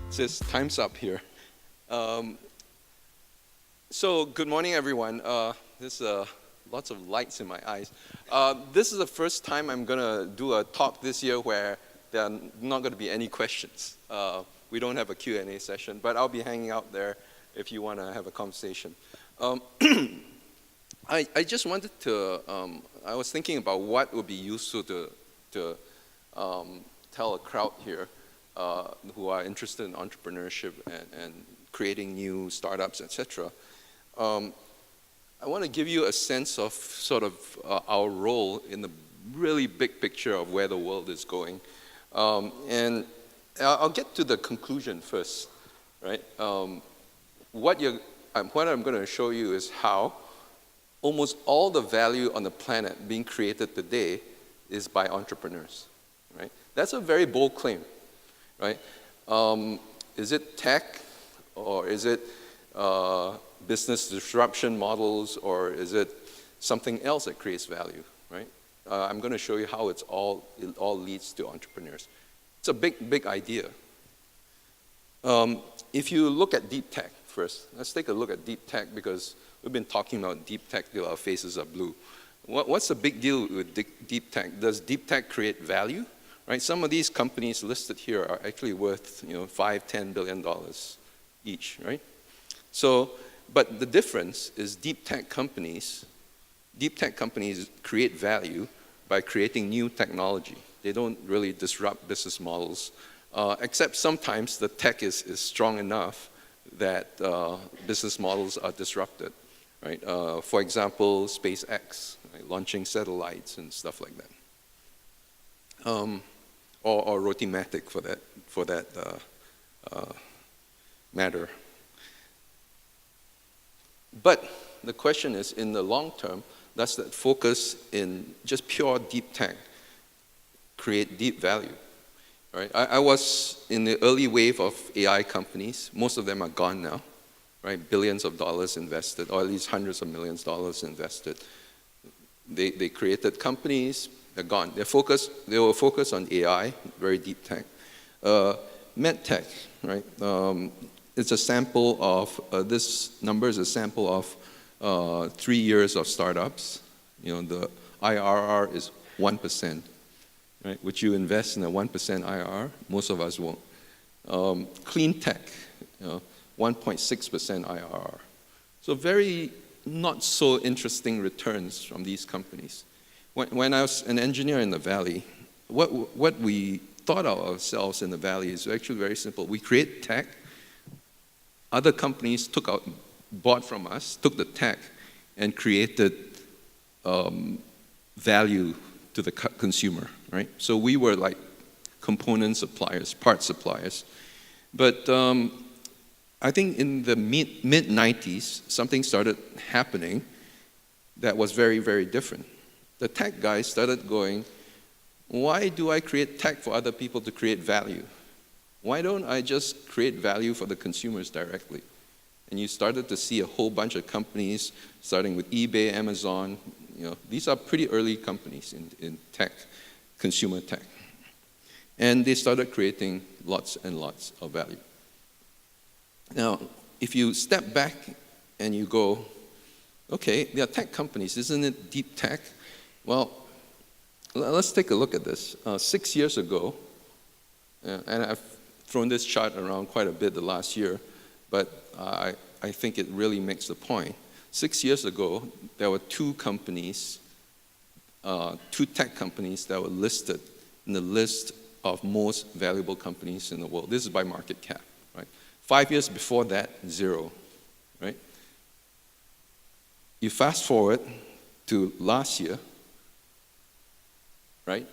It says time's up here. Um, so good morning, everyone. There's lots of lights in my eyes. This is the first time I'm going to do a talk this year where there are not going to be any questions. We don't have a Q&A session, but I'll be hanging out there if you want to have a conversation. I just wanted to, I was thinking about what would be useful to tell a crowd here who are interested in entrepreneurship and creating new startups, etc. I want to give you a sense of sort of our role in the really big picture of where the world is going. And I'll get to the conclusion first, right? What I'm going to show you is how almost all the value on the planet being created today is by entrepreneurs, right? That's a very bold claim, right? Is it tech, or is it business disruption models, or is it something else that creates value, right? I'm going to show you how it all leads to entrepreneurs. It's a big idea. If you look at deep tech first, let's take a look at deep tech because we've been talking about deep tech till our faces are blue. What's the big deal with deep tech? Does deep tech create value? Right? Some of these companies listed here are actually worth, $5-10 billion each, right? So, but the difference is deep tech companies create value by creating new technology. They don't really disrupt business models, except sometimes the tech is strong enough that business models are disrupted, right? For example, SpaceX, right? Launching satellites and stuff like that. Or Rotimatic for that matter. But the question is, in the long term, does that focus in just pure deep tech create deep value? Right? I was in the early wave of AI companies. Most of them are gone now, right? Billions of dollars invested, or at least hundreds of millions of dollars invested. They created companies. They're gone. They were focused on AI, very deep tech. Med tech, right? It's a sample of, this number is a sample of 3 years of startups. The IRR is 1%, right? Would you invest in a 1% IRR? Most of us won't. Clean tech, 1.6% IRR. So very not so interesting returns from these companies. When I was an engineer in the Valley, what we thought of ourselves in the Valley is actually very simple. We create tech. Other companies bought from us, took the tech, and created value to the consumer, right? So we were like component suppliers, part suppliers. But I think in the mid-90s, something started happening that was very, very different. The tech guys started going, why do I create tech for other people to create value? Why don't I just create value for the consumers directly? And you started to see a whole bunch of companies, starting with eBay, Amazon. These are pretty early companies in tech, consumer tech. And they started creating lots and lots of value. Now, if you step back and you go, okay, they are tech companies, isn't it deep tech? Well, let's take a look at this. 6 years ago, and I've thrown this chart around quite a bit the last year, but I think it really makes the point. 6 years ago, there were two tech companies that were listed in the list of most valuable companies in the world. This is by market cap, right? 5 years before that, 0, right? You fast forward to last year, right?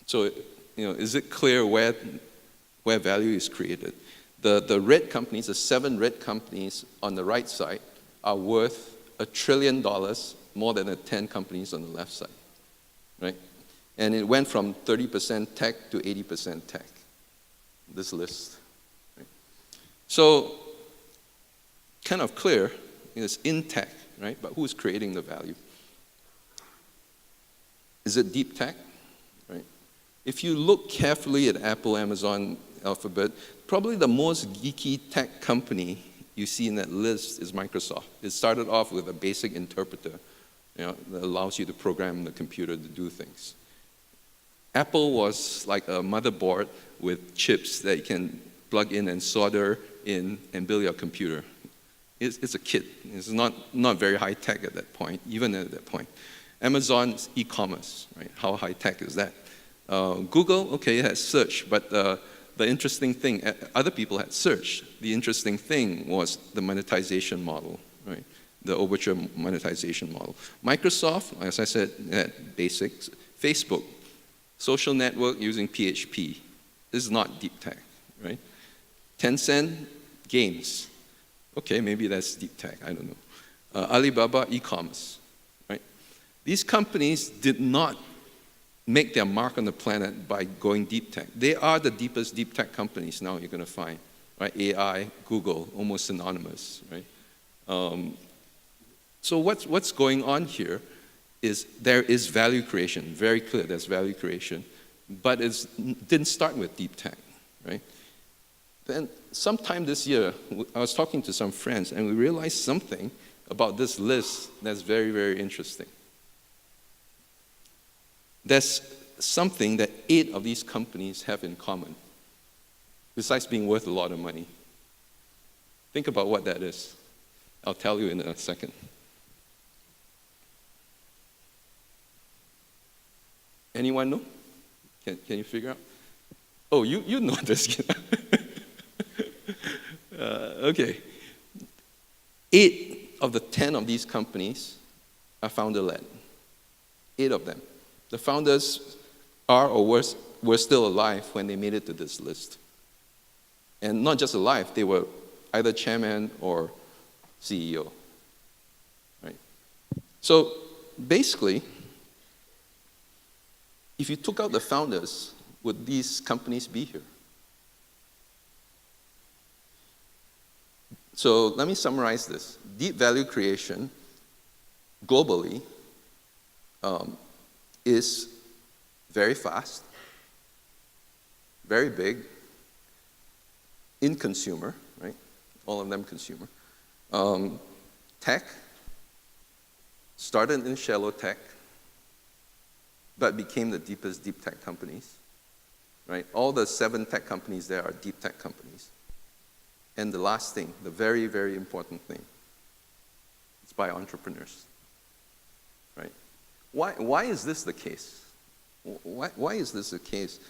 So, is it clear where value is created? The red companies, the 7 red companies on the right side, are worth $1 trillion more than the 10 companies on the left side, right? And it went from 30% tech to 80% tech, this list. Right? So, kind of clear, it's in tech, right? But who's creating the value? Is it deep tech? Right? If you look carefully at Apple, Amazon, alphabet. Probably the most geeky tech company you see in that list is Microsoft. It started off with a basic interpreter, that allows you to program the computer to do things. Apple was like a motherboard with chips that you can plug in and solder in and build your computer. It's a kit. It's not very high tech at that point, even at that point. Amazon's e-commerce, right? How high tech is that? Google, okay, it has search, but the interesting thing, other people had search. The interesting thing was the monetization model, right? The overture monetization model. Microsoft, as I said, had basics. Facebook, social network using PHP. This is not deep tech, right? Tencent, games. Okay, maybe that's deep tech, I don't know. Alibaba, e-commerce, right? These companies did not make their mark on the planet by going deep tech. They are the deepest deep tech companies now you're going to find, right? AI, Google, almost synonymous, right? So what's going on here is there is value creation, very clear there's value creation, but it didn't start with deep tech, right? Then sometime this year, I was talking to some friends and we realized something about this list that's very, very interesting. There's something that 8 of these companies have in common, besides being worth a lot of money. Think about what that is. I'll tell you in a second. Anyone know? Can you figure out? Oh, you know this. Okay. 8 of the 10 of these companies are founder-led. 8 of them. The founders are or were still alive when they made it to this list. And not just alive, they were either chairman or CEO. Right? So basically, if you took out the founders, would these companies be here? So let me summarize this. Deep value creation globally is very fast, very big, in consumer, right? All of them consumer. Tech, started in shallow tech, but became the deepest deep tech companies, right? All the 7 tech companies there are deep tech companies. And the last thing, the very, very important thing, it's by entrepreneurs, right? Why is this the case? Why is this the case?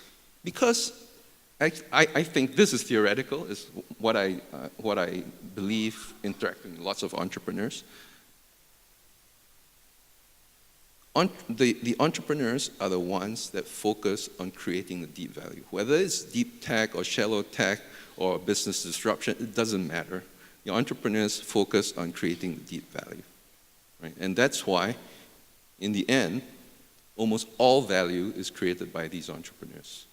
Because I think this is theoretical, is what I believe interacting with lots of entrepreneurs. The entrepreneurs are the ones that focus on creating the deep value. Whether it's deep tech or shallow tech or business disruption, it doesn't matter. The entrepreneurs focus on creating the deep value, right? And that's why, in the end, almost all value is created by these entrepreneurs,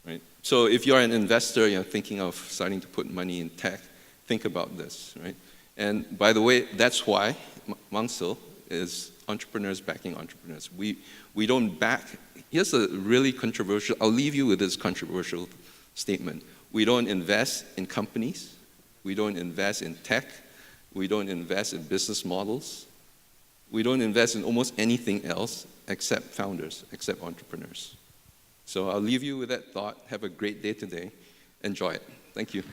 right? So if you're an investor, you're thinking of starting to put money in tech, think about this, right? And by the way, that's why Mangsil is entrepreneurs backing entrepreneurs. We don't back, here's a really controversial, I'll leave you with this controversial statement. We don't invest in companies, we don't invest in tech, we don't invest in business models, we don't invest in almost anything else except founders, except entrepreneurs. So I'll leave you with that thought. Have a great day today. Enjoy it. Thank you.